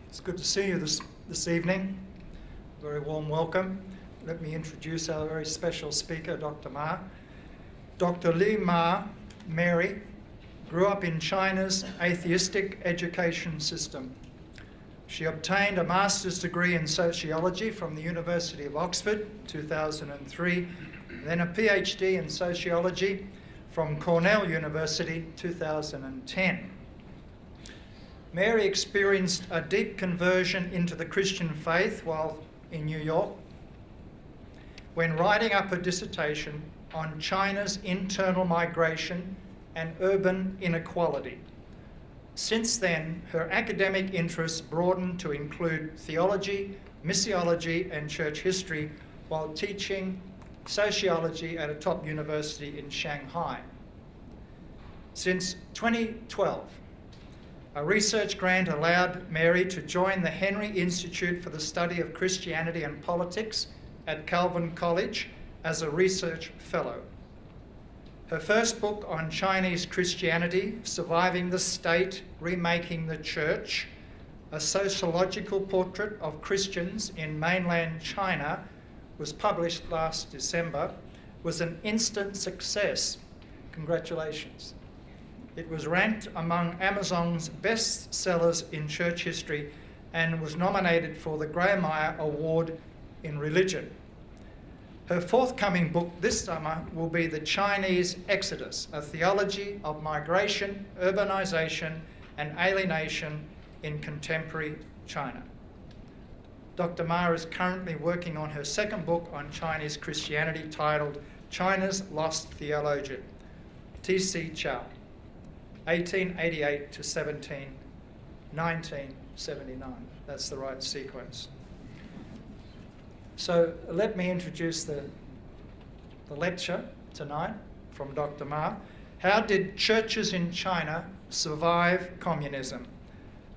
It's good to see you this evening. Very warm welcome. Let me introduce our very special speaker, Dr. Ma. Dr. Li Ma Mary grew up in China's atheistic education system. She obtained a master's degree in sociology from the University of Oxford, 2003, then a PhD in sociology from Cornell University, 2010. Mary experienced a deep conversion into the Christian faith while in New York when writing up a dissertation on China's internal migration and urban inequality. Since then, her academic interests broadened to include theology, missiology, and church history while teaching sociology at a top university in Shanghai. Since 2012, a research grant allowed Mary to join the Henry Institute for the Study of Christianity and Politics at Calvin College as a research fellow. Her first book on Chinese Christianity, Surviving the State, Remaking the Church, a sociological portrait of Christians in mainland China, was published last December, was an instant success. Congratulations. It was ranked among Amazon's best sellers in church history and was nominated for the Grawemeyer Award in Religion. Her forthcoming book this summer will be The Chinese Exodus, a theology of migration, urbanization, and alienation in contemporary China. Dr. Ma is currently working on her second book on Chinese Christianity titled China's Lost Theologian, T.C. Xiao, 1888 to 1979. That's the right sequence. So let me introduce the lecture tonight from Dr. Ma. How did churches in China survive communism?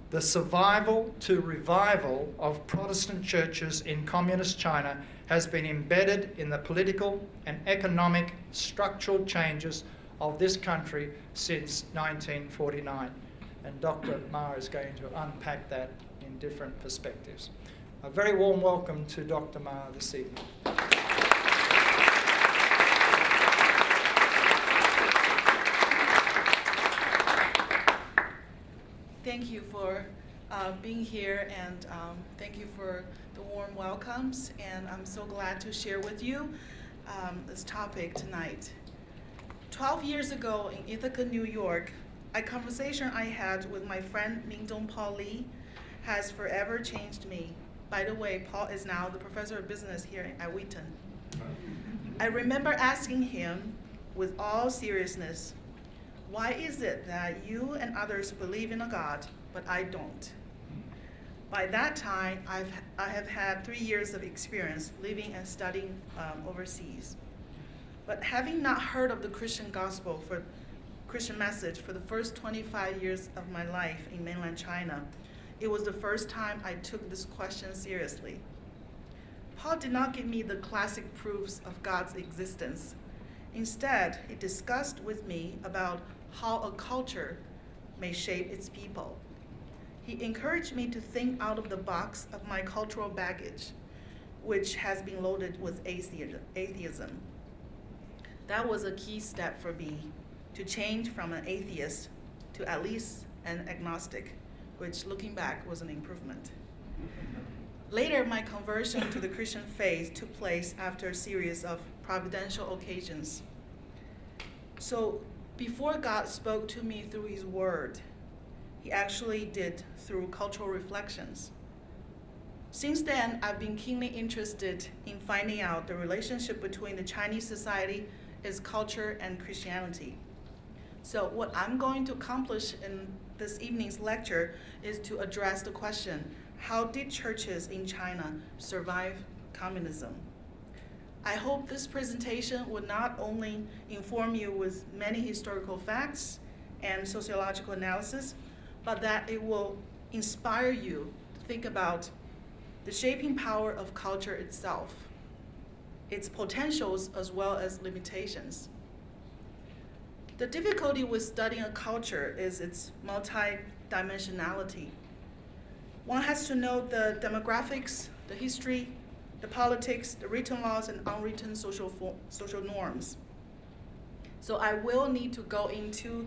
The survival to revival of Protestant churches in communist China has been embedded in the political and economic structural changes of this country since 1949. And Dr. Ma is going to unpack that in different perspectives. A very warm welcome to Dr. Ma this evening. Thank you for being here, and thank you for the warm welcomes, and I'm so glad to share with you this topic tonight. 12 years ago in Ithaca, New York, a conversation I had with my friend Mingdong Paul Li has forever changed me. By the way, Paul is now the professor of business here at Wheaton. I remember asking him with all seriousness, why is it that you and others believe in a God, but I don't? By that time, I have had 3 years of experience living and studying overseas. But having not heard of the Christian gospel, Christian message for the first 25 years of my life in mainland China, it was the first time I took this question seriously. Paul did not give me the classic proofs of God's existence. Instead, he discussed with me about how a culture may shape its people. He encouraged me to think out of the box of my cultural baggage, which has been loaded with atheism. That was a key step for me to change from an atheist to at least an agnostic, which looking back was an improvement. Later, my conversion to the Christian faith took place after a series of providential occasions. So before God spoke to me through his word, he actually did through cultural reflections. Since then, I've been keenly interested in finding out the relationship between the Chinese society, its culture, and Christianity. So what I'm going to accomplish in this evening's lecture is to address the question, how did churches in China survive communism? I hope this presentation will not only inform you with many historical facts and sociological analysis, but that it will inspire you to think about the shaping power of culture itself, its potentials as well as limitations. The difficulty with studying a culture is its multi-dimensionality. One has to know the demographics, the history, the politics, the written laws, and unwritten social norms. So I will need to go into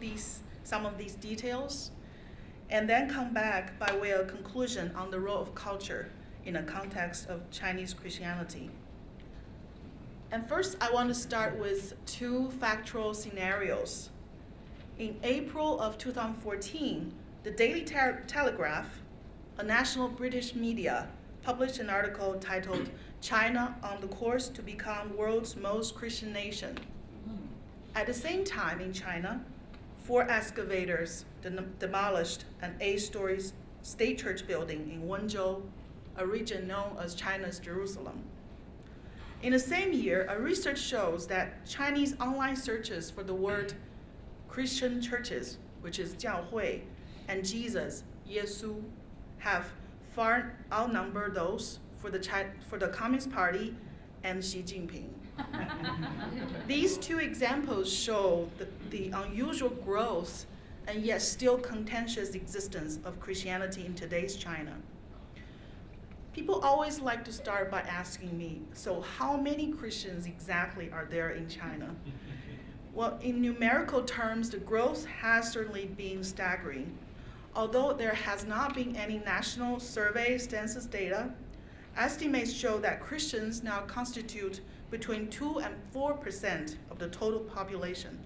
some of these details, and then come back by way of conclusion on the role of culture in the context of Chinese Christianity. And first, I want to start with two factual scenarios. In April of 2014, the Daily Telegraph, a national British media, published an article titled "China on the Course to Become World's Most Christian Nation." At the same time in China, 4 excavators demolished an 8-story state church building in Wenzhou, a region known as China's Jerusalem. In the same year, a research shows that Chinese online searches for the word Christian churches, which is Xiao Kai, and Jesus, 耶稣, have far outnumbered those for the Communist Party and Xi Jinping. These two examples show the unusual growth and yet still contentious existence of Christianity in today's China. People always like to start by asking me, so how many Christians exactly are there in China? Well, in numerical terms, the growth has certainly been staggering. Although there has not been any national survey census data, estimates show that Christians now constitute between 2 and 4% of the total population.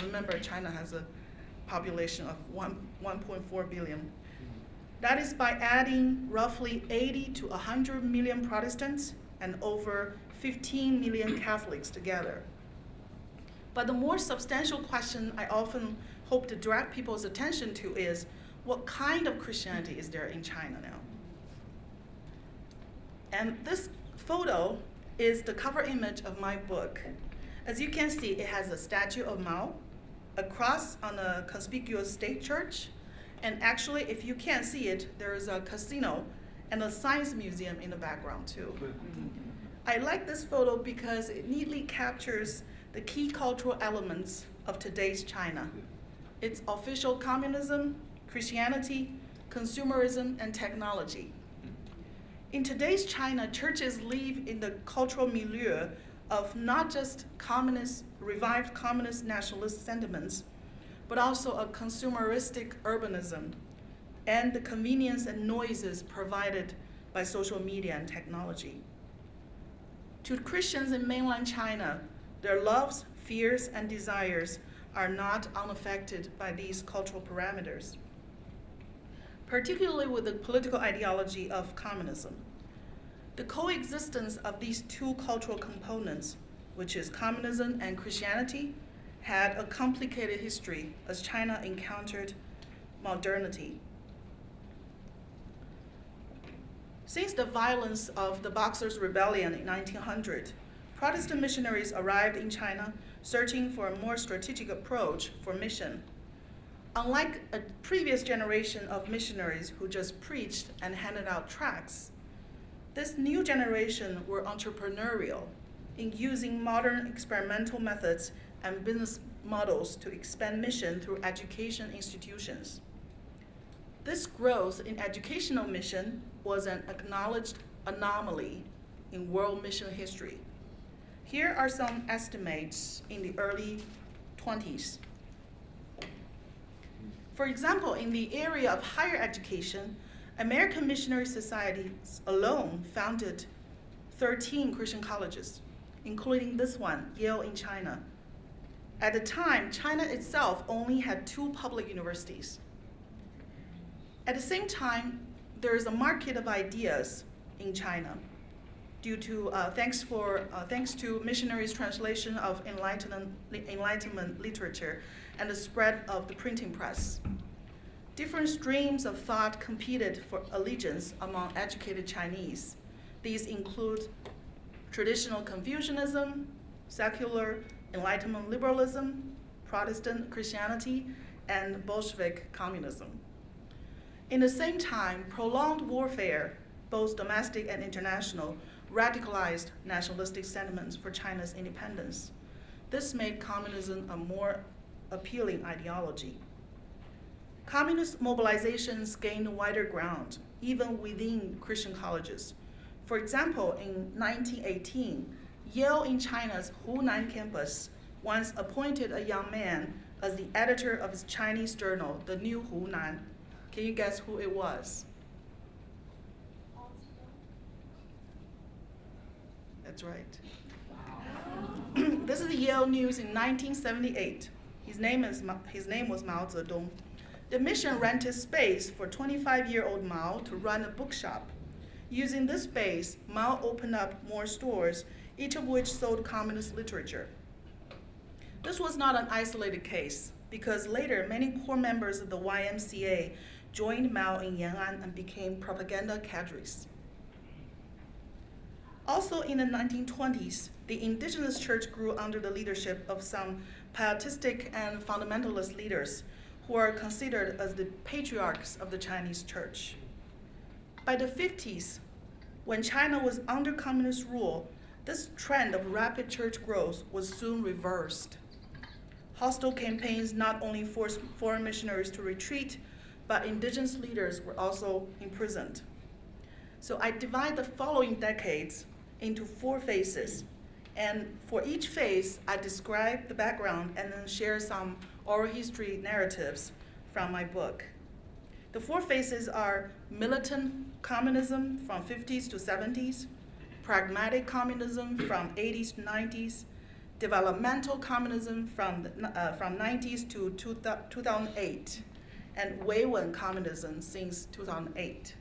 Remember, China has a population of 1.4 billion. That is by adding roughly 80 to 100 million Protestants and over 15 million Catholics together. But the more substantial question I often hope to direct people's attention to is, what kind of Christianity is there in China now? And this photo is the cover image of my book. As you can see, it has a statue of Mao, a cross on a conspicuous state church, and actually, if you can't see it, there is a casino and a science museum in the background too. I like this photo because it neatly captures the key cultural elements of today's China. It's official communism, Christianity, consumerism, and technology. In today's China, churches live in the cultural milieu of not just revived communist nationalist sentiments, but also a consumeristic urbanism and the convenience and noises provided by social media and technology. To Christians in mainland China, their loves, fears, and desires are not unaffected by these cultural parameters, particularly with the political ideology of communism. The coexistence of these two cultural components, which is communism and Christianity, had a complicated history as China encountered modernity. Since the violence of the Boxers' Rebellion in 1900, Protestant missionaries arrived in China searching for a more strategic approach for mission. Unlike a previous generation of missionaries who just preached and handed out tracts, this new generation were entrepreneurial in using modern experimental methods and business models to expand mission through education institutions. This growth in educational mission was an acknowledged anomaly in world mission history. Here are some estimates in the early 20s. For example, in the area of higher education, American missionary societies alone founded 13 Christian colleges, including this one, Yale in China. At the time, China itself only had 2 public universities. At the same time, there is a market of ideas in China due to thanks to missionaries' translation of Enlightenment literature and the spread of the printing press. Different streams of thought competed for allegiance among educated Chinese. These include traditional Confucianism, secular Enlightenment liberalism, Protestant Christianity, and Bolshevik communism. In the same time, prolonged warfare, both domestic and international, radicalized nationalistic sentiments for China's independence. This made communism a more appealing ideology. Communist mobilizations gained wider ground even within Christian colleges. For example, in 1918, Yale in China's Hunan campus once appointed a young man as the editor of its Chinese journal, the New Hunan. Can you guess who it was? That's right. This is Yale News in 1978. His name was Mao Zedong. The mission rented space for 25-year-old Mao to run a bookshop. Using this space, Mao opened up more stores, each of which sold communist literature. This was not an isolated case, because later many core members of the YMCA joined Mao in Yan'an and became propaganda cadres. Also in the 1920s, the indigenous church grew under the leadership of some pietistic and fundamentalist leaders who are considered as the patriarchs of the Chinese church. By the 50s, when China was under communist rule, this trend of rapid church growth was soon reversed. Hostile campaigns not only forced foreign missionaries to retreat, but indigenous leaders were also imprisoned. So I divide the following decades into 4 phases. And for each phase, I describe the background and then share some oral history narratives from my book. The 4 phases are militant communism from 50s to 70s, pragmatic communism from 80s to 90s, developmental communism from 90s to 2008, and Wheaton communism since 2008.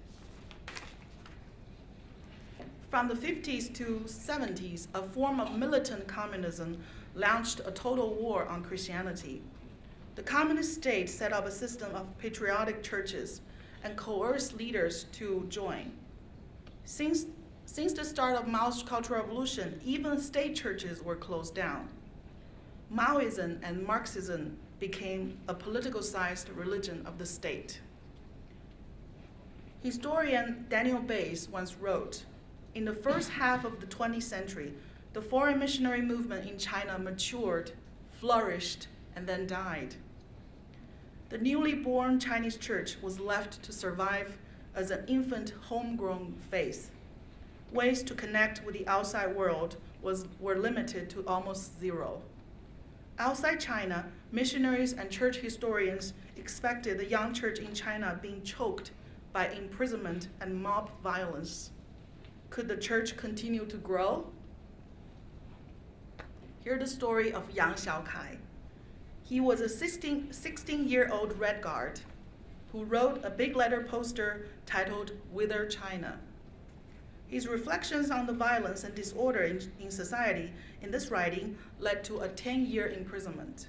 From the 50s to 70s, a form of militant communism launched a total war on Christianity. The communist state set up a system of patriotic churches and coerced leaders to join. Since the start of Mao's Cultural Revolution, even state churches were closed down. Maoism and Marxism became a politicized religion of the state. Historian Daniel Bays once wrote, "In the first half of the 20th century, the foreign missionary movement in China matured, flourished, and then died. The newly born Chinese church was left to survive as an infant homegrown faith. Ways to connect with the outside world were limited to almost zero. Outside China, missionaries and church historians expected the young church in China being choked by imprisonment and mob violence. Could the church continue to grow?" Here's the story of young Xiao Kai. He was a 16-year-old Red Guard who wrote a big letter poster titled "Whither China?" His reflections on the violence and disorder in society in this writing led to a 10-year imprisonment.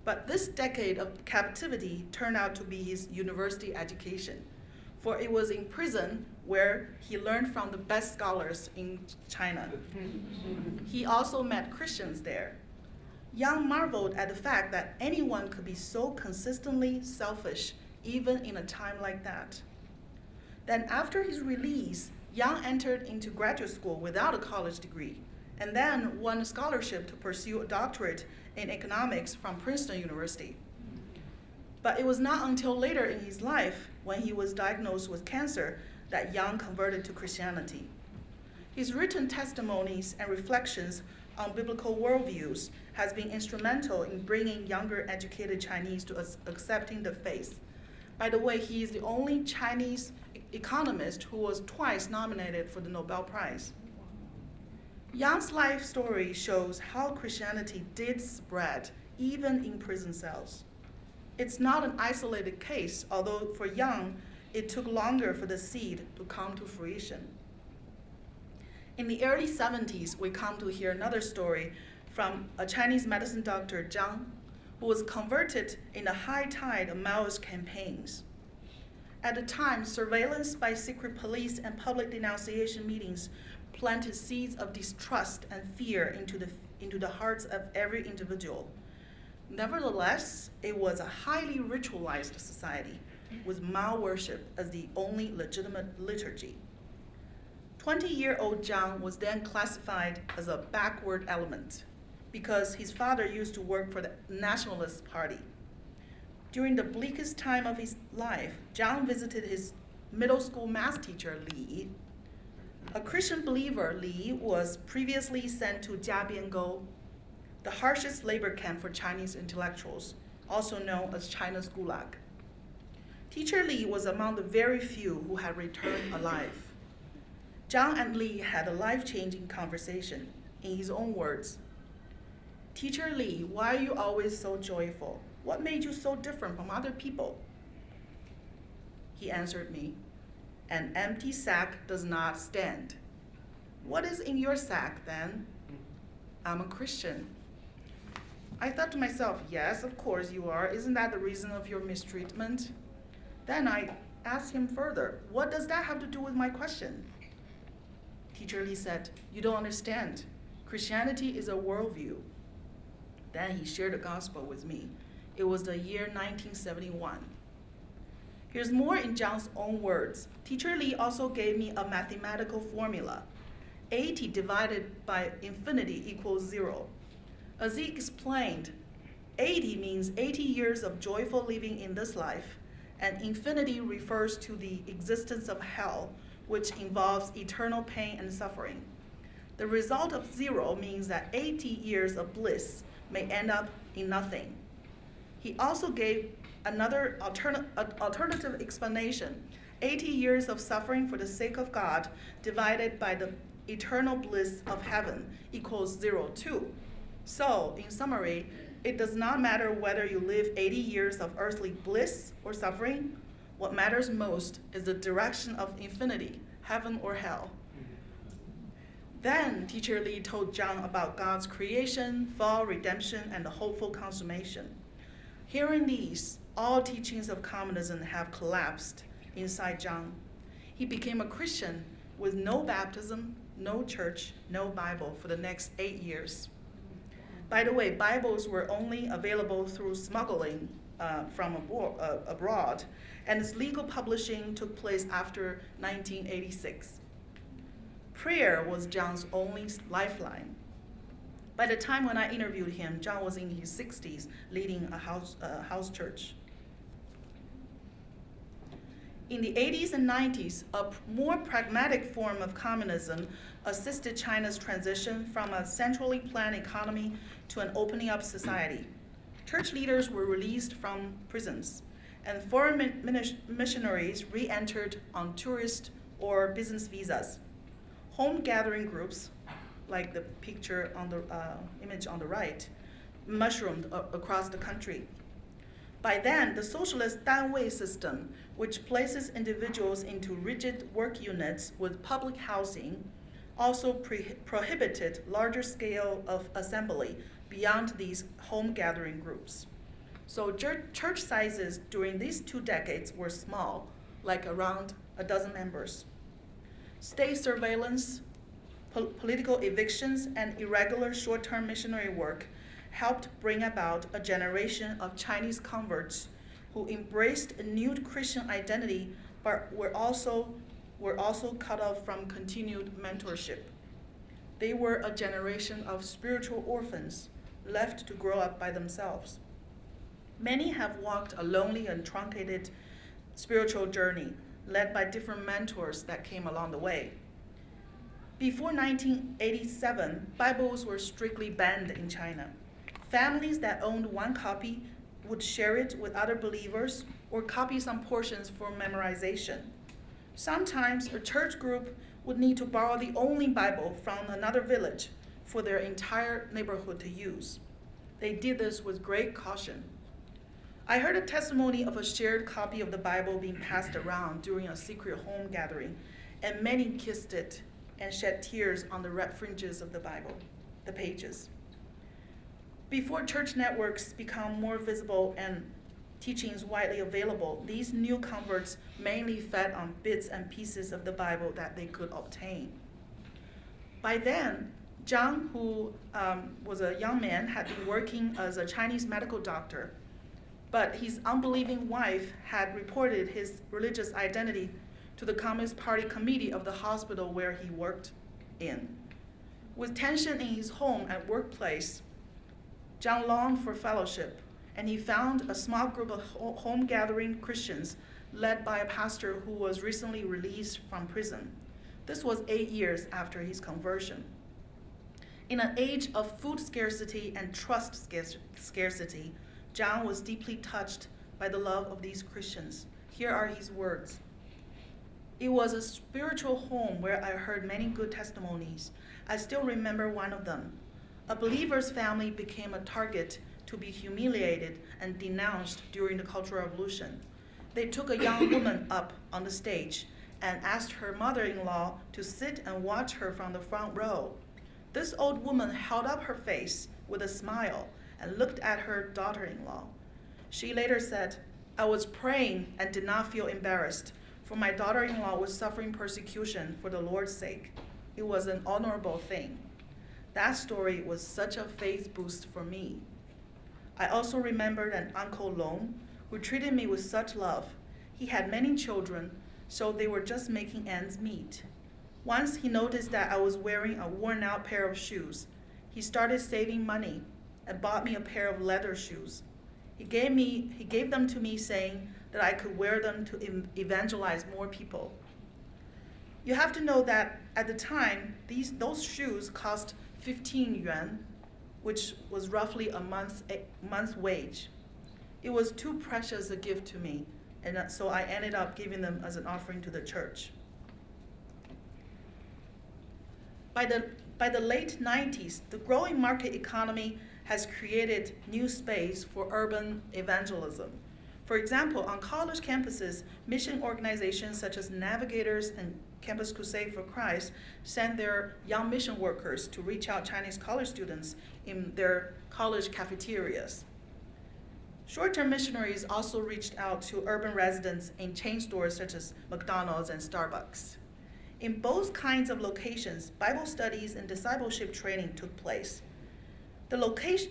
But this decade of captivity turned out to be his university education, for it was in prison where he learned from the best scholars in China. He also met Christians there. Yang marveled at the fact that anyone could be so consistently selfish, even in a time like that. Then after his release, Yang entered into graduate school without a college degree, and then won a scholarship to pursue a doctorate in economics from Princeton University. But it was not until later in his life, when he was diagnosed with cancer, that Yang converted to Christianity. His written testimonies and reflections on biblical worldviews has been instrumental in bringing younger educated Chinese to accepting the faith. By the way, he is the only Chinese economist who was twice nominated for the Nobel Prize. Yang's life story shows how Christianity did spread, even in prison cells. It's not an isolated case, although for Yang, it took longer for the seed to come to fruition. In the early 70s, we come to hear another story from a Chinese medicine doctor, Zhang, who was converted in the high tide of Maoist campaigns. At the time, surveillance by secret police and public denunciation meetings planted seeds of distrust and fear into the hearts of every individual. Nevertheless, it was a highly ritualized society, with Mao worship as the only legitimate liturgy. 20-year-old Zhang was then classified as a backward element because his father used to work for the Nationalist Party. During the bleakest time of his life, Zhang visited his middle school math teacher Li. A Christian believer, Li was previously sent to Jiabiangou, the harshest labor camp for Chinese intellectuals, also known as China's Gulag. Teacher Li was among the very few who had returned alive. Zhang and Li had a life-changing conversation. In his own words, "Teacher Li, why are you always so joyful? What made you so different from other people?" He answered me, "An empty sack does not stand." "What is in your sack then?" "I'm a Christian." I thought to myself, yes, of course you are. Isn't that the reason of your mistreatment? Then I asked him further, what does that have to do with my question? Teacher Li said, "You don't understand. Christianity is a worldview." Then he shared the gospel with me. It was the year 1971. Here's more in Zhang's own words. Teacher Li also gave me a mathematical formula. 80 divided by infinity equals 0. As he explained, 80 means 80 years of joyful living in this life, and infinity refers to the existence of hell, which involves eternal pain and suffering. The result of 0 means that 80 years of bliss may end up in nothing. He also gave another alternative explanation. 80 years of suffering for the sake of God divided by the eternal bliss of heaven equals 0 too. So, in summary, it does not matter whether you live 80 years of earthly bliss or suffering. What matters most is the direction of infinity, heaven or hell. Then Teacher Li told Zhang about God's creation, fall, redemption, and the hopeful consummation. Hearing these, all teachings of communism have collapsed inside Zhang. He became a Christian with no baptism, no church, no Bible for the next 8 years. By the way, Bibles were only available through smuggling from abroad, and its legal publishing took place after 1986. Prayer was Zhang's only lifeline. By the time when I interviewed him, Zhang was in his 60s, leading a house church. In the 80s and 90s, a more pragmatic form of communism assisted China's transition from a centrally planned economy to an opening up society. Church leaders were released from prisons, and foreign missionaries re-entered on tourist or business visas. Home gathering groups, like the picture on the image on the right, mushroomed across the country. By then, the socialist danwei system, which places individuals into rigid work units with public housing, also prohibited larger scale of assembly beyond these home gathering groups. So church sizes during these 2 decades were small, like around a dozen members. State surveillance, political evictions, and irregular short-term missionary work helped bring about a generation of Chinese converts who embraced a new Christian identity but were also cut off from continued mentorship. They were a generation of spiritual orphans left to grow up by themselves. Many have walked a lonely and truncated spiritual journey led by different mentors that came along the way. Before 1987, Bibles were strictly banned in China. Families that owned one copy would share it with other believers or copy some portions for memorization. Sometimes a church group would need to borrow the only Bible from another village for their entire neighborhood to use. They did this with great caution. I heard a testimony of a shared copy of the Bible being passed around during a secret home gathering, and many kissed it and shed tears on the red fringes of the Bible, the pages. Before church networks become more visible and teachings widely available, these new converts mainly fed on bits and pieces of the Bible that they could obtain. By then, Zhang, who was a young man, had been working as a Chinese medical doctor, but his unbelieving wife had reported his religious identity to the Communist Party committee of the hospital where he worked in. With tension in his home and workplace, Zhang longed for fellowship, and he found a small group of home gathering Christians led by a pastor who was recently released from prison. This was 8 years after his conversion. In an age of food scarcity and trust scarcity, John was deeply touched by the love of these Christians. Here are his words. It was a spiritual home where I heard many good testimonies. I still remember one of them. A believer's family became a target to be humiliated and denounced during the Cultural Revolution. They took a young woman up on the stage and asked her mother-in-law to sit and watch her from the front row. This old woman held up her face with a smile and looked at her daughter-in-law. She later said, I was praying and did not feel embarrassed, for my daughter-in-law was suffering persecution for the Lord's sake. It was an honorable thing. That story was such a faith boost for me. I also remembered an Uncle Long who treated me with such love. He had many children, so they were just making ends meet. Once he noticed that I was wearing a worn-out pair of shoes. He started saving money and bought me a pair of leather shoes. He gave them to me saying that I could wear them to evangelize more people. You have to know that at the time, those shoes cost 15 yuan, which was roughly a month's wage. It was too precious a gift to me, and so I ended up giving them as an offering to the church. By the late 90s, the growing market economy has created new space for urban evangelism. For example, on college campuses, mission organizations such as Navigators and Campus Crusade for Christ send their young mission workers to reach out Chinese college students in their college cafeterias. Short-term missionaries also reached out to urban residents in chain stores such as McDonald's and Starbucks. In both kinds of locations, Bible studies and discipleship training took place.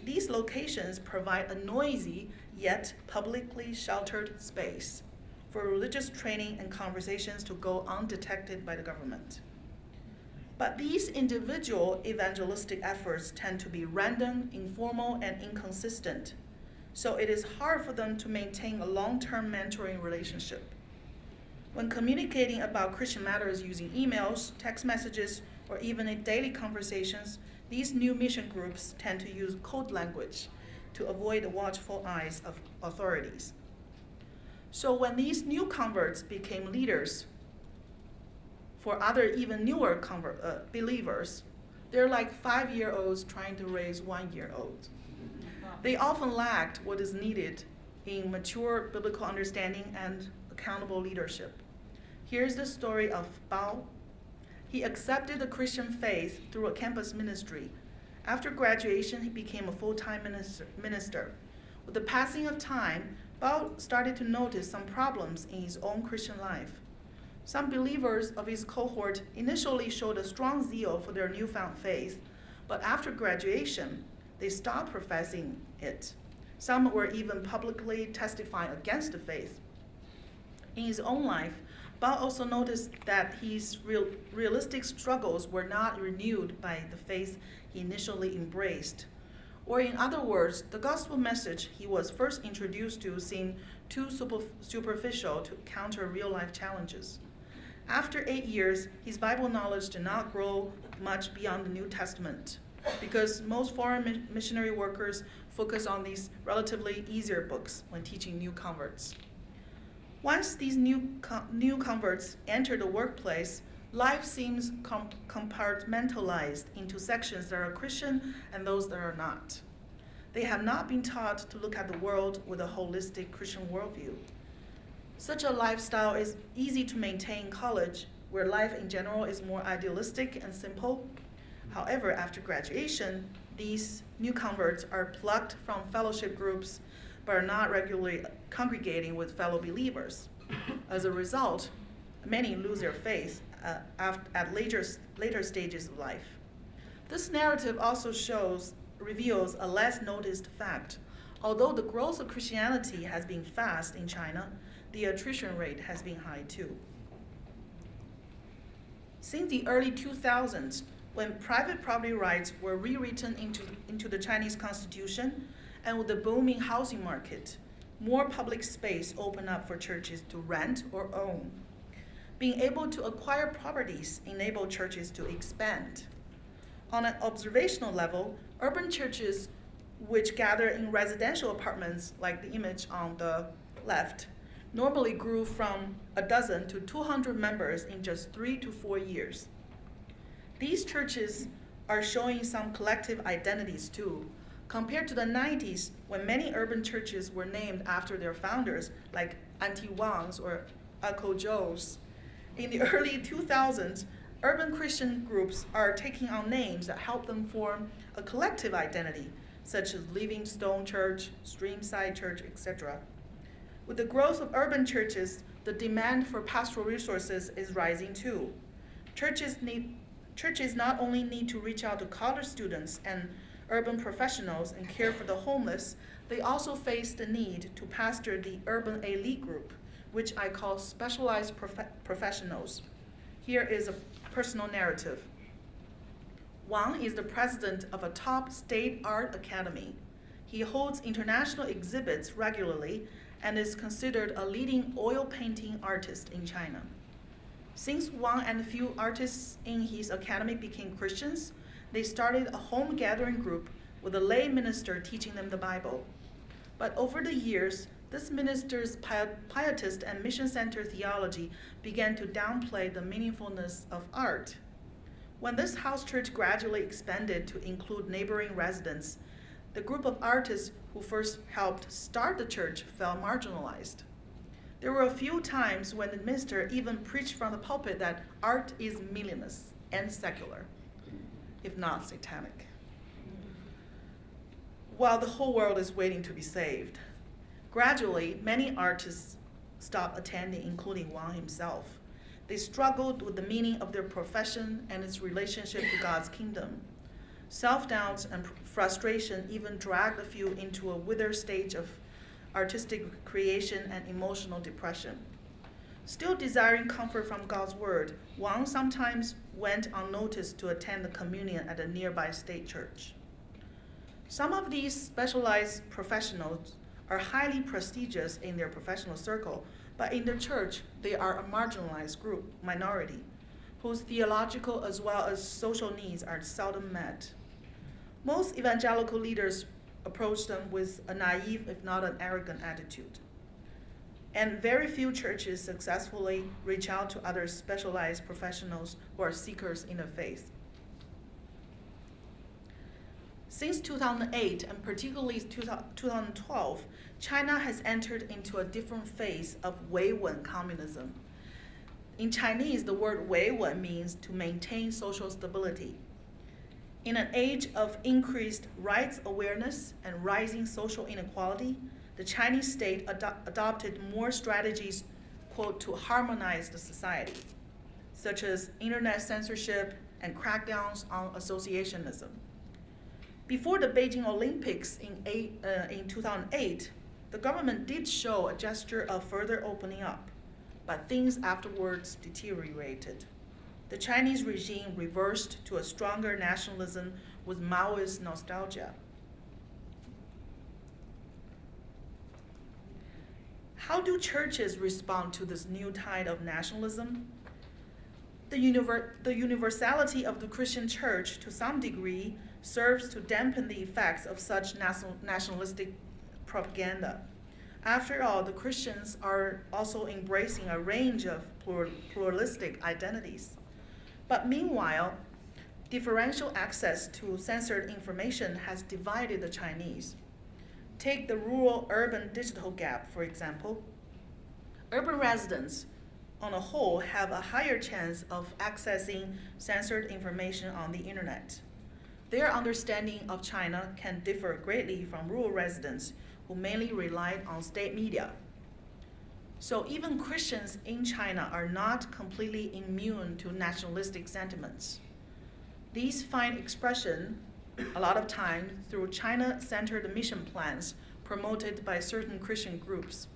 These locations provide a noisy yet publicly sheltered space for religious training and conversations to go undetected by the government. But these individual evangelistic efforts tend to be random, informal, and inconsistent, so it is hard for them to maintain a long-term mentoring relationship. When communicating about Christian matters using emails, text messages, or even in daily conversations, these new mission groups tend to use code language to avoid the watchful eyes of authorities. So when these new converts became leaders for other even newer believers, they're like 5-year-olds trying to raise 1-year-olds. They often lacked what is needed in mature biblical understanding and accountable leadership. Here's the story of Bao. He accepted the Christian faith through a campus ministry. After graduation, he became a full-time minister. With the passing of time, Bao started to notice some problems in his own Christian life. Some believers of his cohort initially showed a strong zeal for their newfound faith, but after graduation, they stopped professing it. Some were even publicly testifying against the faith. In his own life, Bao also noticed that his realistic struggles were not renewed by the faith he initially embraced. Or in other words, the gospel message he was first introduced to seemed too superficial to counter real-life challenges. After 8 years, his Bible knowledge did not grow much beyond the New Testament, because most foreign missionary workers focus on these relatively easier books when teaching new converts. Once these new converts enter the workplace, life seems compartmentalized into sections that are Christian and those that are not. They have not been taught to look at the world with a holistic Christian worldview. Such a lifestyle is easy to maintain in college, where life in general is more idealistic and simple. However, after graduation, these new converts are plucked from fellowship groups but are not regularly congregating with fellow believers. As a result, many lose their faith at later stages of life. This narrative also reveals a less noticed fact. Although the growth of Christianity has been fast in China, the attrition rate has been high too. Since the early 2000s, when private property rights were rewritten into the Chinese constitution, and with the booming housing market, more public space opened up for churches to rent or own. Being able to acquire properties enabled churches to expand. On an observational level, urban churches, which gather in residential apartments like the image on the left, normally grew from a dozen to 200 members in just 3 to 4 years. These churches are showing some collective identities too. Compared to the 90s, when many urban churches were named after their founders, like Auntie Wang's or Uncle Joe's, in the early 2000s, urban Christian groups are taking on names that help them form a collective identity, such as Livingstone Church, Streamside Church, etc. With the growth of urban churches, the demand for pastoral resources is rising too. Churches not only need to reach out to college students and urban professionals and care for the homeless, they also face the need to pastor the urban elite group, which I call specialized professionals. Here is a personal narrative. Wang is the president of a top state art academy. He holds international exhibits regularly and is considered a leading oil painting artist in China. Since Wang and a few artists in his academy became Christians, they started a home gathering group with a lay minister teaching them the Bible. But over the years, this minister's pietist and mission-centered theology began to downplay the meaningfulness of art. When this house church gradually expanded to include neighboring residents, the group of artists who first helped start the church felt marginalized. There were a few times when the minister even preached from the pulpit that art is meaningless and secular, if not satanic, while the whole world is waiting to be saved. Gradually, many artists stopped attending, including Wang himself. They struggled with the meaning of their profession and its relationship to God's kingdom. Self-doubts and frustration even dragged a few into a withered stage of artistic creation and emotional depression. Still desiring comfort from God's word, Wang sometimes went unnoticed to attend the communion at a nearby state church. Some of these specialized professionals are highly prestigious in their professional circle, but in the church, they are a marginalized group, minority, whose theological as well as social needs are seldom met. Most evangelical leaders approach them with a naive, if not an arrogant attitude. And very few churches successfully reach out to other specialized professionals who are seekers in the faith. Since 2008, and particularly 2012, China has entered into a different phase of Wheaton communism. In Chinese, the word Wheaton means to maintain social stability. In an age of increased rights awareness and rising social inequality, the Chinese state adopted more strategies, quote, to harmonize the society, such as internet censorship and crackdowns on associationism. Before the Beijing Olympics in 2008, the government did show a gesture of further opening up, but things afterwards deteriorated. The Chinese regime reversed to a stronger nationalism with Maoist nostalgia. How do churches respond to this new tide of nationalism? The universality of the Christian church, to some degree, serves to dampen the effects of such nationalistic propaganda. After all, the Christians are also embracing a range of pluralistic identities. But meanwhile, differential access to censored information has divided the Chinese. Take the rural-urban digital gap, for example. Urban residents, on the whole, have a higher chance of accessing censored information on the internet. Their understanding of China can differ greatly from rural residents who mainly relied on state media. So even Christians in China are not completely immune to nationalistic sentiments. These find expression a lot of time through China-centered mission plans promoted by certain Christian groups.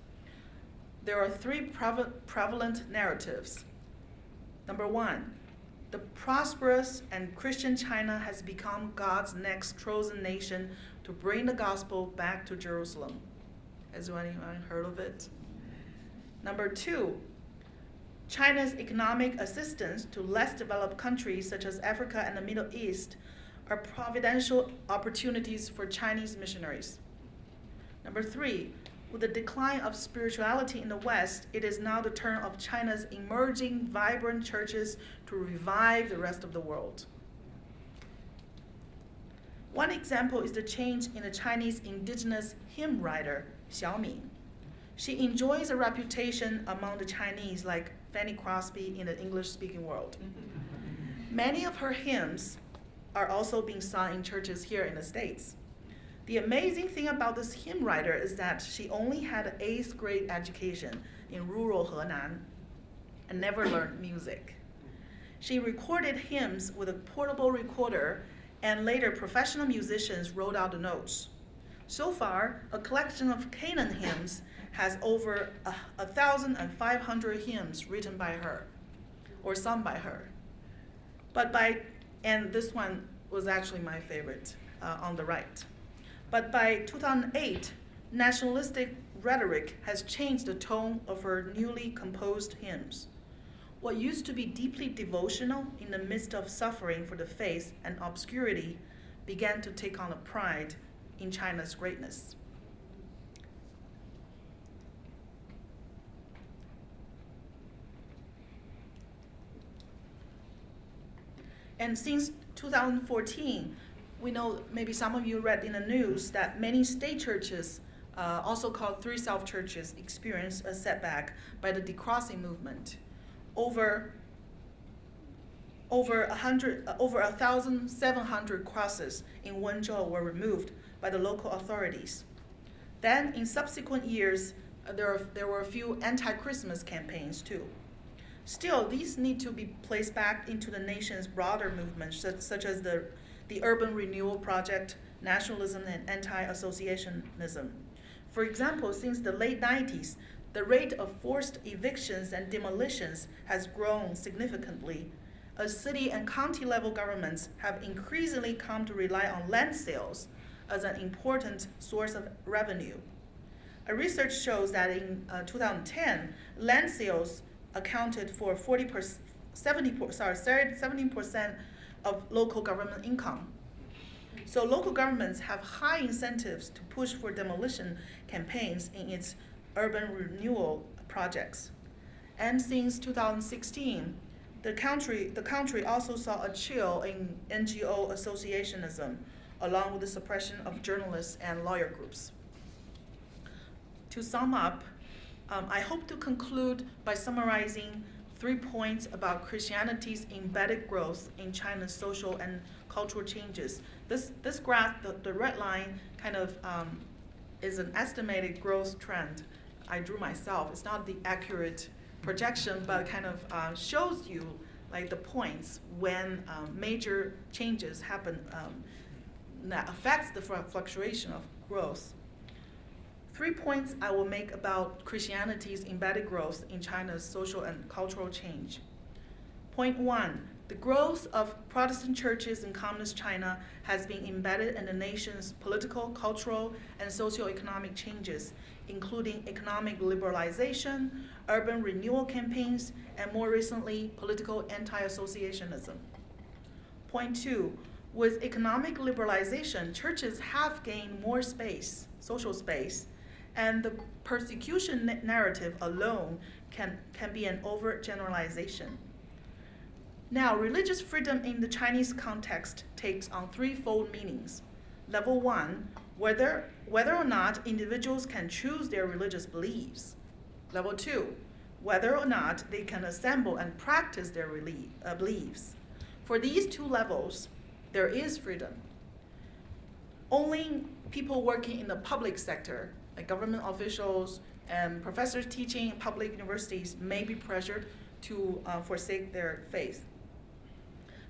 There are three prevalent narratives. Number one, the prosperous and Christian China has become God's next chosen nation to bring the gospel back to Jerusalem. Has anyone heard of it? Number 2, China's economic assistance to less developed countries such as Africa and the Middle East are providential opportunities for Chinese missionaries. Number 3, with the decline of spirituality in the West, it is now the turn of China's emerging, vibrant churches to revive the rest of the world. One example is the change in the Chinese indigenous hymn writer, Xiao Kai. She enjoys a reputation among the Chinese like Fanny Crosby in the English-speaking world. Many of her hymns are also being sung in churches here in the States. The amazing thing about this hymn writer is that she only had an 8th grade education in rural Henan and never learned music. She recorded hymns with a portable recorder, and later professional musicians wrote out the notes. So far, a collection of Canaan hymns has over 1,500 hymns written by her or sung by her. And this one was actually my favorite on the right. But by 2008, nationalistic rhetoric has changed the tone of her newly composed hymns. What used to be deeply devotional in the midst of suffering for the faith and obscurity began to take on a pride in China's greatness. And since 2014, we know, maybe some of you read in the news, that many state churches, also called Three Self churches, experienced a setback by the decrossing movement. Over 1,700 crosses in Wenzhou were removed by the local authorities. Then, in subsequent years, there were a few anti-Christmas campaigns too. Still, these need to be placed back into the nation's broader movements, such as the Urban Renewal Project, Nationalism, and Anti-Associationism. For example, since the late 90s, the rate of forced evictions and demolitions has grown significantly, as city and county level governments have increasingly come to rely on land sales as an important source of revenue. A research shows that in 2010, land sales accounted for 17% of local government income. So local governments have high incentives to push for demolition campaigns in its urban renewal projects. And since 2016, the country also saw a chill in NGO associationism, along with the suppression of journalists and lawyer groups. To sum up, I hope to conclude by summarizing 3 points about Christianity's embedded growth in China's social and cultural changes. This graph, the red line, kind of is an estimated growth trend I drew myself. It's not the accurate projection, but it kind of shows you like the points when major changes happen that affects the fluctuation of growth. 3 points I will make about Christianity's embedded growth in China's social and cultural change. Point 1, the growth of Protestant churches in Communist China has been embedded in the nation's political, cultural, and socio-economic changes, including economic liberalization, urban renewal campaigns, and more recently, political anti-associationism. Point 2, with economic liberalization, churches have gained more space, social space, and the persecution narrative alone can be an overgeneralization. Now, religious freedom in the Chinese context takes on threefold meanings. Level 1, whether or not individuals can choose their religious beliefs. Level 2, whether or not they can assemble and practice their beliefs. For these 2 levels, there is freedom. Only people working in the public sector, like government officials and professors teaching in public universities, may be pressured to forsake their faith.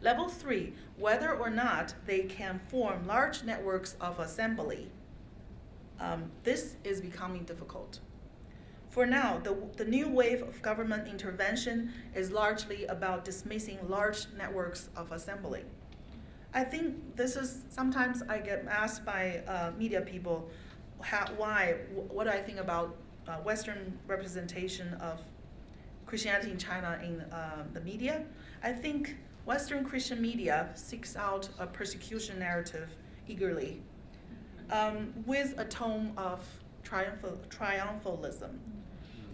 Level 3, whether or not they can form large networks of assembly. This is becoming difficult. For now, the new wave of government intervention is largely about dismissing large networks of assembly. I think this is, sometimes I get asked by media people, what do I think about Western representation of Christianity in China in the media? I think Western Christian media seeks out a persecution narrative eagerly, with a tone of triumphalism.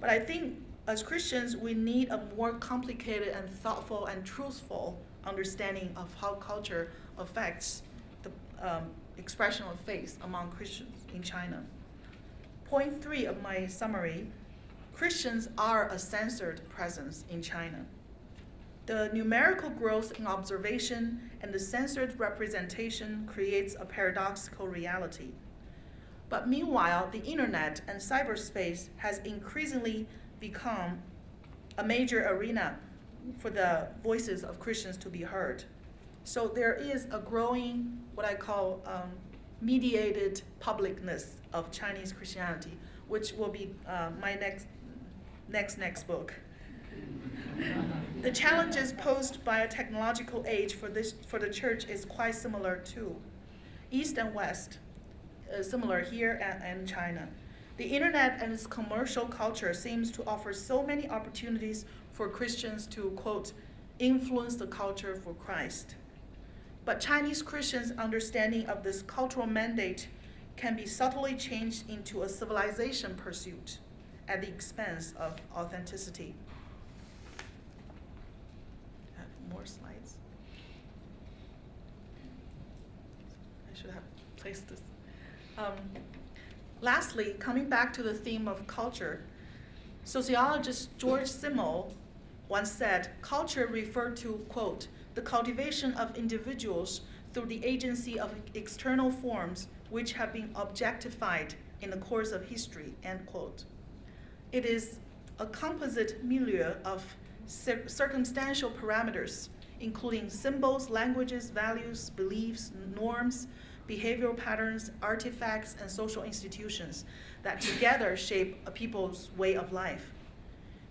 But I think as Christians, we need a more complicated and thoughtful and truthful understanding of how culture affects the expression of faith among Christians in China. Point 3 of my summary, Christians are a censored presence in China. The numerical growth in observation and the censored representation creates a paradoxical reality. But meanwhile, the internet and cyberspace has increasingly become a major arena for the voices of Christians to be heard. So there is a growing, what I call mediated publicness of Chinese Christianity, which will be my next book. The challenges posed by a technological age for the church is quite similar too. East and West, similar here and China. The internet and its commercial culture seems to offer so many opportunities for Christians to, quote, influence the culture for Christ. But Chinese Christians' understanding of this cultural mandate can be subtly changed into a civilization pursuit at the expense of authenticity. I have more slides. I should have placed this. Lastly, coming back to the theme of culture, sociologist George Simmel once said, culture referred to, quote, the cultivation of individuals through the agency of external forms which have been objectified in the course of history, end quote. It is a composite milieu of circumstantial parameters, including symbols, languages, values, beliefs, norms, behavioral patterns, artifacts, and social institutions that together shape a people's way of life.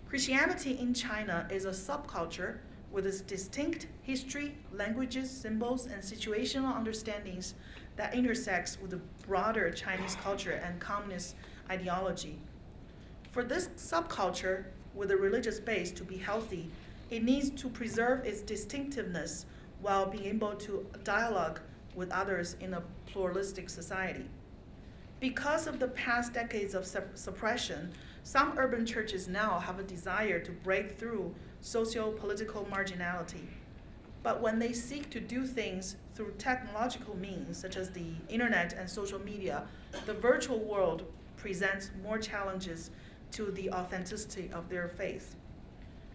Christianity in China is a subculture with its distinct history, languages, symbols, and situational understandings that intersects with the broader Chinese culture and communist ideology. For this subculture with a religious base to be healthy, it needs to preserve its distinctiveness while being able to dialogue with others in a pluralistic society. Because of the past decades of suppression, some urban churches now have a desire to break through socio-political marginality. But when they seek to do things through technological means, such as the internet and social media, the virtual world presents more challenges to the authenticity of their faith.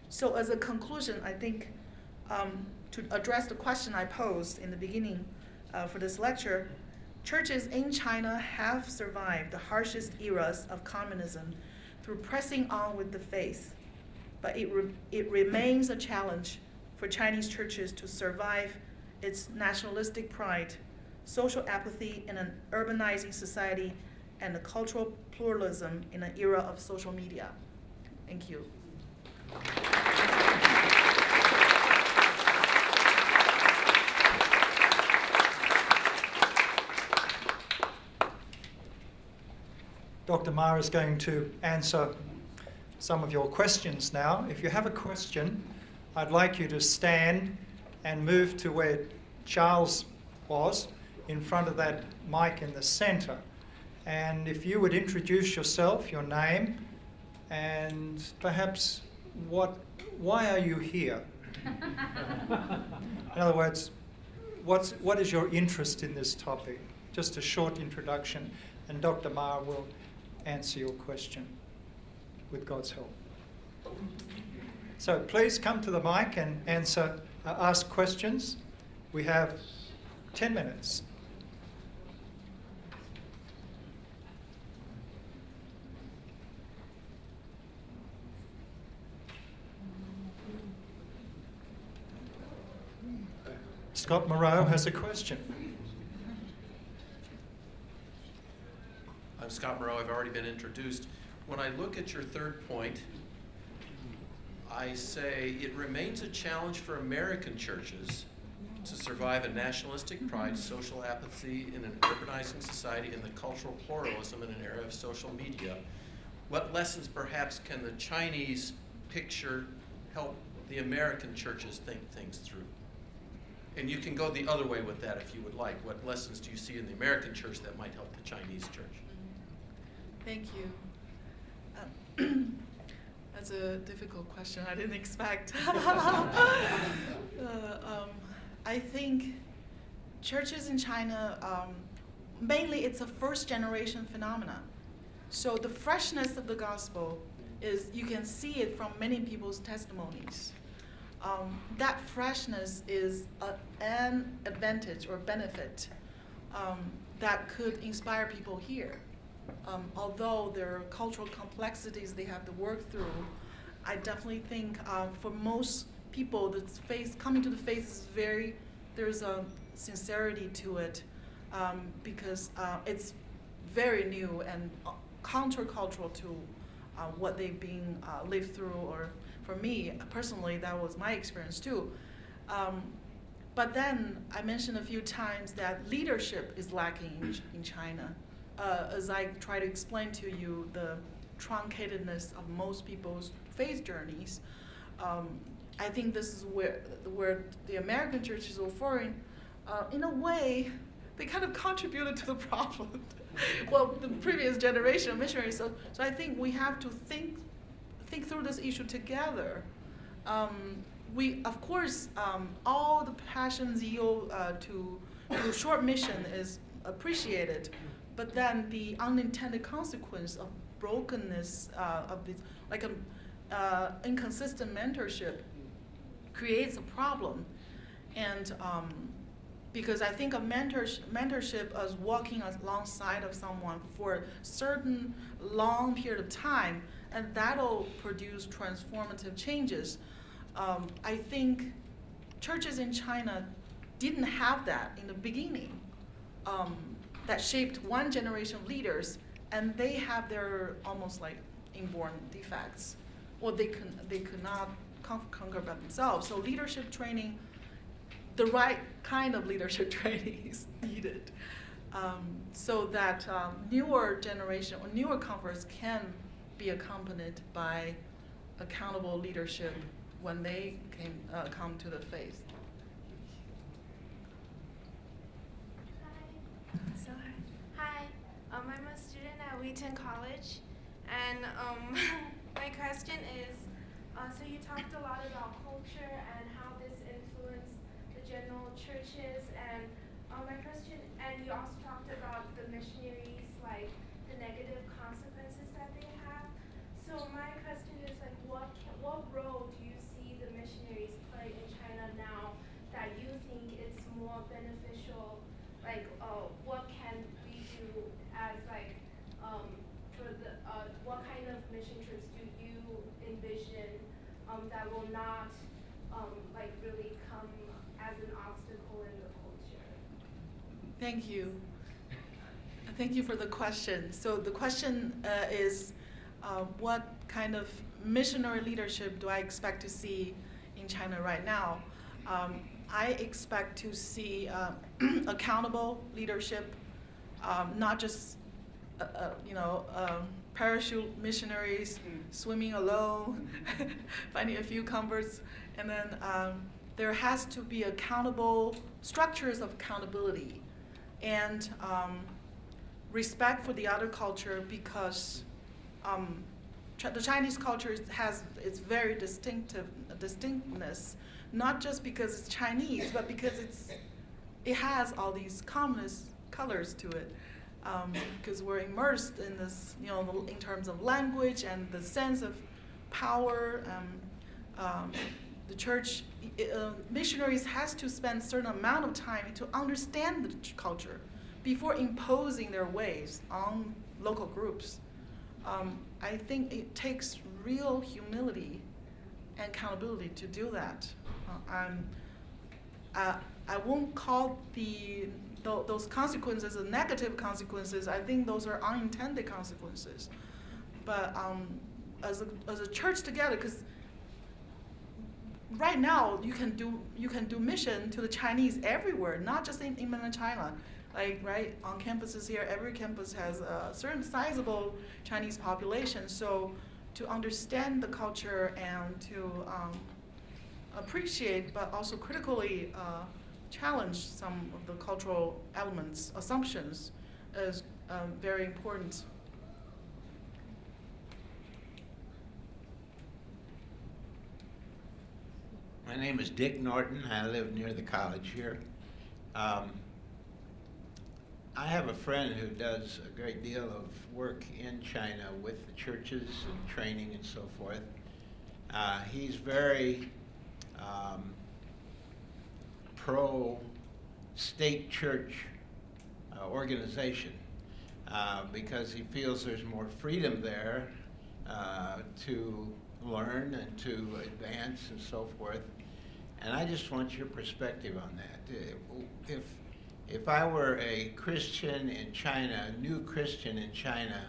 So as a conclusion, I think to address the question I posed in the beginning for this lecture, churches in China have survived the harshest eras of communism through pressing on with the faith. But it remains a challenge for Chinese churches to survive its nationalistic pride, social apathy in an urbanizing society, and the cultural pluralism in an era of social media. Thank you. Dr. Ma is going to answer some of your questions now. If you have a question, I'd like you to stand and move to where Charles was, in front of that mic in the center. And if you would introduce yourself, your name, and perhaps why are you here? In other words, what is your interest in this topic? Just a short introduction, and Dr. Ma will answer your question with God's help. So please come to the mic and ask questions. We have 10 minutes. Scott Moreau has a question. I'm Scott Moreau. I've already been introduced. When I look at your third point, I say it remains a challenge for American churches to survive a nationalistic pride, social apathy in an urbanizing society, and the cultural pluralism in an era of social media. What lessons perhaps can the Chinese picture help the American churches think things through? And you can go the other way with that if you would like. What lessons do you see in the American church that might help the Chinese church? Thank you. That's a difficult question. I didn't expect. I think churches in China, mainly it's a first generation phenomenon. So the freshness of the gospel is, you can see it from many people's testimonies. That freshness is an advantage or benefit that could inspire people here. Although there are cultural complexities they have to work through, I definitely think for most people, the faith, coming to the faith is there's a sincerity to it because it's very new and countercultural to what they've been lived through, or for me personally, that was my experience too. But then I mentioned a few times that leadership is lacking in China. As I try to explain to you the truncatedness of most people's faith journeys, I think this is where the American church is referring. In a way, they kind of contributed to the problem. Well, the previous generation of missionaries. So I think we have to think through this issue together. We, of course, all the passion, zeal to short mission is appreciated, but then the unintended consequence of brokenness of this, like an inconsistent mentorship, creates a problem. And because I think a mentorship as walking alongside of someone for a certain long period of time, and that'll produce transformative changes. I think churches in China didn't have that in the beginning. That shaped one generation of leaders, and they have their almost like inborn defects, or they could not conquer by themselves. So leadership training, the right kind of leadership training is needed, so that newer generation or newer converts can be accompanied by accountable leadership when they come to the faith. Hi, I'm a student at Wheaton College, and my question is, so you talked a lot about culture and how this influenced the general churches, and my question, and you also talked about the missionaries, like the negative consequences that they have. So my question is, like, what role do you see the missionaries play in China now that you think it's more beneficial? Like, what can we do as like for the what kind of mission trips do you envision that will not like really come as an obstacle in the culture? Thank you. Thank you for the question. So the question is, what kind of missionary leadership do I expect to see in China right now? I expect to see accountable leadership, not just parachute missionaries swimming alone, finding a few converts, and then there has to be accountable structures of accountability and respect for the other culture, because the Chinese culture has its very distinctness, not just because it's Chinese, but because it has all these communist colors to it. Because we're immersed in this, in terms of language and the sense of power. The church, missionaries has to spend a certain amount of time to understand the culture before imposing their ways on local groups. I think it takes real humility and accountability to do that. I won't call those consequences as negative consequences. I think those are unintended consequences. But as a church together, because right now you can do mission to the Chinese everywhere, not just in mainland China. Like right on campuses here, every campus has a certain sizable Chinese population. So to understand the culture and to appreciate, but also critically challenge some of the cultural elements, assumptions, is very important. My name is Dick Norton. I live near the college here. I have a friend who does a great deal of work in China with the churches and training and so forth. He's very pro-state church organization because he feels there's more freedom there to learn and to advance and so forth. And I just want your perspective on that. If I were a Christian in China, a new Christian in China,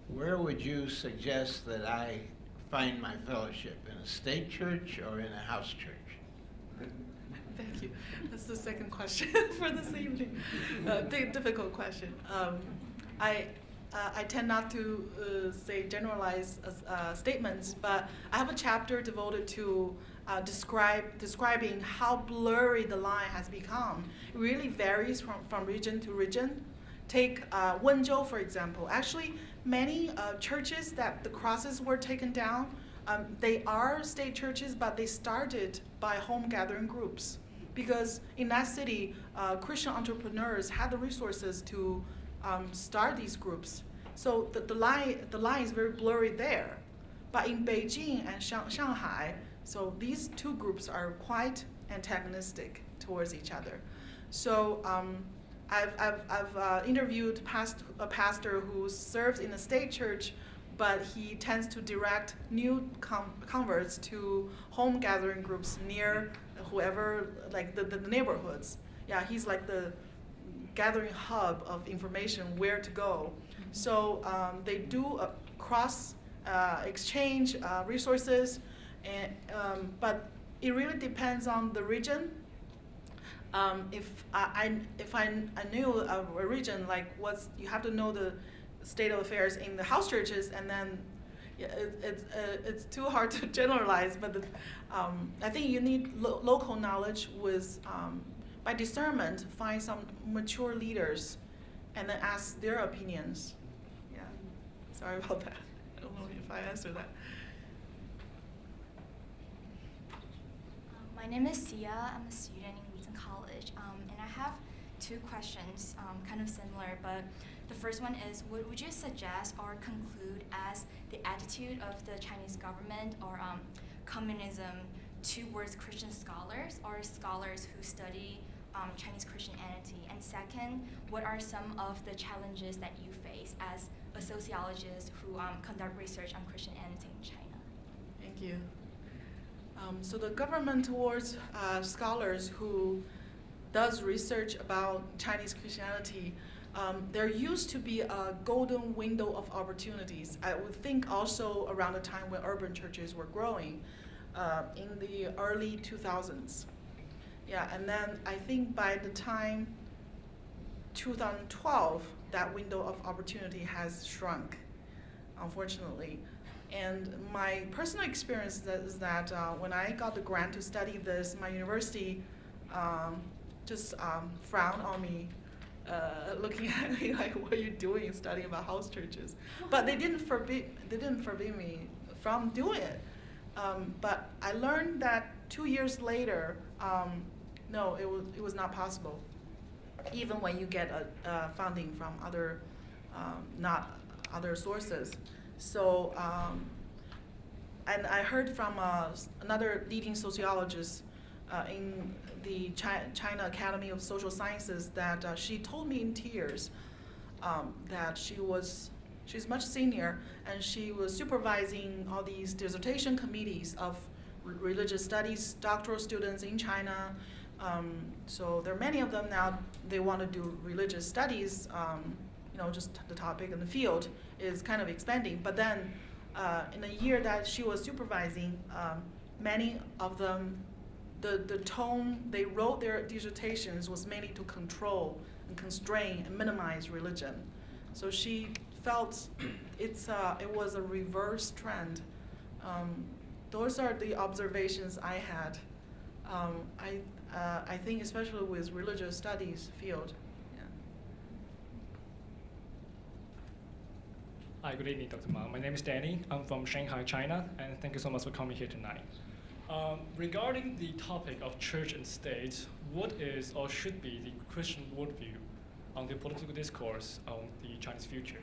where would you suggest that I find my fellowship? In a state church or in a house church? Thank you. That's the second question for this evening. Difficult question. I tend not to say generalized statements, but I have a chapter devoted to describing how blurry the line has become. It really varies from region to region. Take Wenzhou, for example. Actually, many churches that the crosses were taken down, they are state churches, but they started by home gathering groups. Because in that city, Christian entrepreneurs had the resources to start these groups. So the line is very blurry there. But in Beijing and Shanghai, so these two groups are quite antagonistic towards each other. So I've interviewed a pastor who serves in a state church, but he tends to direct new converts to home gathering groups near whoever, like the neighborhoods. Yeah, he's like the gathering hub of information where to go. So they do cross exchange resources, and but it really depends on the region. If I knew a region, like you have to know the state of affairs in the house churches, and then yeah, it's too hard to generalize. But I think you need local knowledge with by discernment, find some mature leaders, and then ask their opinions. Yeah, sorry about that. I don't know if I answered that. My name is Sia. I'm a student in Wheaton College, and I have two questions, kind of similar, but the first one is, what would you suggest or conclude as the attitude of the Chinese government or communism towards Christian scholars or scholars who study Chinese Christianity? And second, what are some of the challenges that you face as a sociologist who conduct research on Christianity in China? Thank you. So the government towards scholars who does research about Chinese Christianity, there used to be a golden window of opportunities. I would think also around the time when urban churches were growing in the early 2000s. Yeah, and then I think by the time 2012, that window of opportunity has shrunk, unfortunately. And my personal experience is that when I got the grant to study this, my university just frowned on me, looking at me like, "What are you doing studying about house churches?" But they didn't forbid me from doing it. But I learned that 2 years later, no, it was not possible. Even when you get funding from not other sources. So, and I heard from another leading sociologist in the China Academy of Social Sciences that she told me in tears that she's much senior, and she was supervising all these dissertation committees of religious studies doctoral students in China. So there are many of them now. They want to do religious studies. Just the topic and the field is kind of expanding. But then, in the year that she was supervising, many of them, the tone they wrote their dissertations was mainly to control and constrain and minimize religion. So she felt it was a reverse trend. Those are the observations I had. I think especially with religious studies field. Yeah. Hi, good evening, Dr. Ma. My name is Danny. I'm from Shanghai, China, and thank you so much for coming here tonight. Regarding the topic of church and state, what is or should be the Christian worldview on the political discourse on the Chinese future?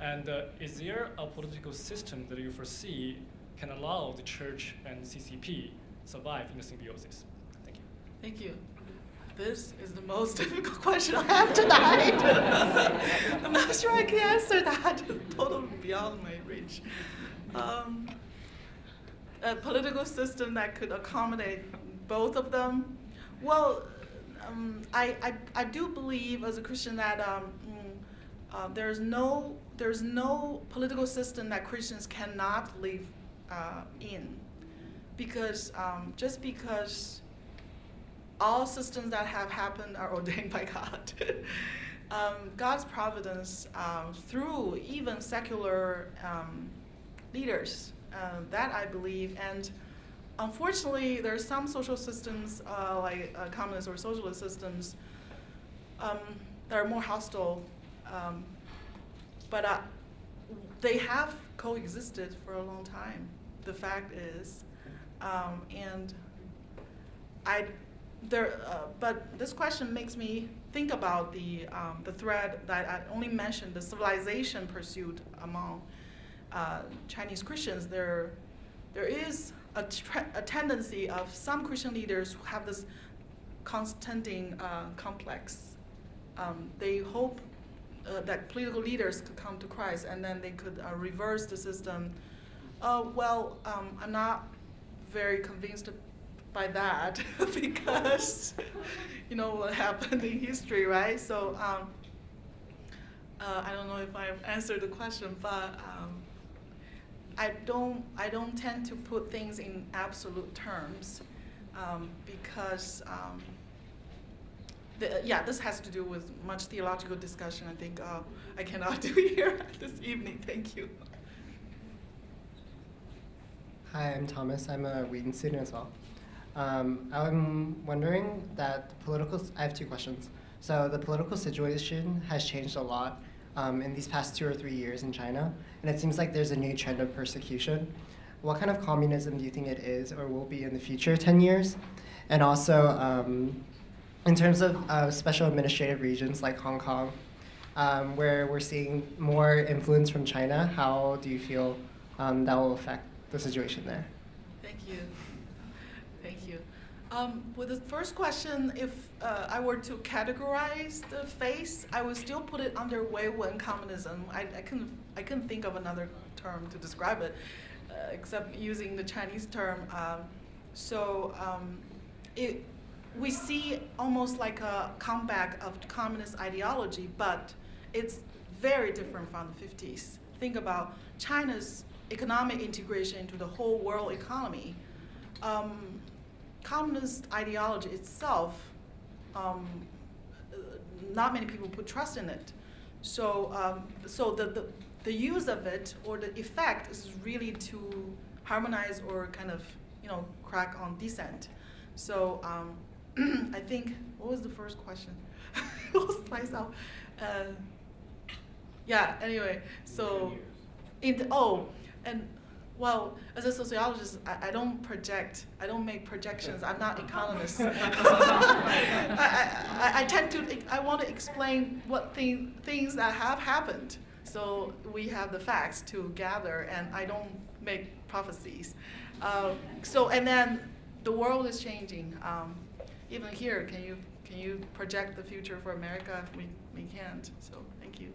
And is there a political system that you foresee can allow the church and CCP survive in the symbiosis? Thank you. Thank you. This is the most difficult question I have tonight. I'm not sure I can answer that. Totally beyond my reach. A political system that could accommodate both of them. Well, I do believe as a Christian that there's no political system that Christians cannot live in, because just because all systems that have happened are ordained by God. God's providence through even secular leaders, that I believe. And unfortunately, there are some social systems like communist or socialist systems that are more hostile, but they have coexisted for a long time. The fact is, but this question makes me think about the thread that I only mentioned, the civilization pursuit among Chinese Christians. There is a tendency of some Christian leaders who have this Constantine complex. They hope that political leaders could come to Christ and then they could reverse the system. I'm not very convinced by that because you know what happened in history, right? So I don't know if I've answered the question, but I don't tend to put things in absolute terms because this has to do with much theological discussion. I think I cannot do here this evening. Thank you. Hi, I'm Thomas. I'm a Wheaton student as well. I'm wondering that I have two questions. So the political situation has changed a lot in these past 2 or 3 years in China, and it seems like there's a new trend of persecution. What kind of communism do you think it is or will be in the future 10 years? And also, in terms of special administrative regions like Hong Kong, where we're seeing more influence from China, how do you feel that will affect the situation there? Thank you. Thank you. With the first question, if I were to categorize the phase, I would still put it under Wheaton communism. I couldn't think of another term to describe it, except using the Chinese term. We see almost like a comeback of communist ideology, but it's very different from the 50s. Think about China's economic integration into the whole world economy. Communist ideology itself, not many people put trust in it. So the use of it or the effect is really to harmonize or kind of crack on dissent. So I think, what was the first question? Lost myself. Anyway, so as a sociologist, I don't project. I don't make projections. I'm not economist. I want to explain what things that have happened. So we have the facts to gather, and I don't make prophecies. And then the world is changing. Even here, can you project the future for America? We can't. So thank you.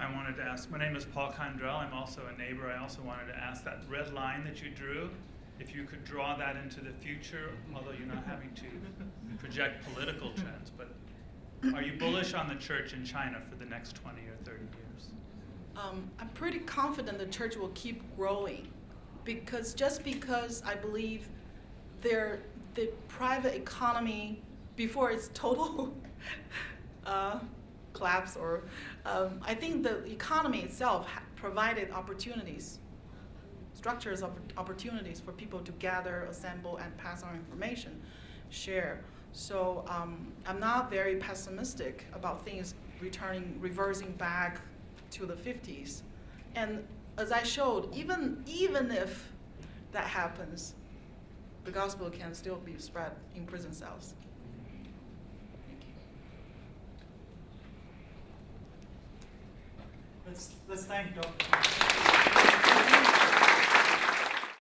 I wanted to ask, my name is Paul Condrell. I'm also a neighbor. I also wanted to ask that red line that you drew, if you could draw that into the future, although you're not having to project political trends, but are you bullish on the church in China for the next 20 or 30 years? I'm pretty confident the church will keep growing because I believe the private economy, before its total collapse, or I think the economy itself provided opportunities, structures of opportunities for people to gather, assemble, and pass on information, share. So I'm not very pessimistic about things reversing back to the 50s. And as I showed, even if that happens, the gospel can still be spread in prison cells. Thank you. Let's thank Dr.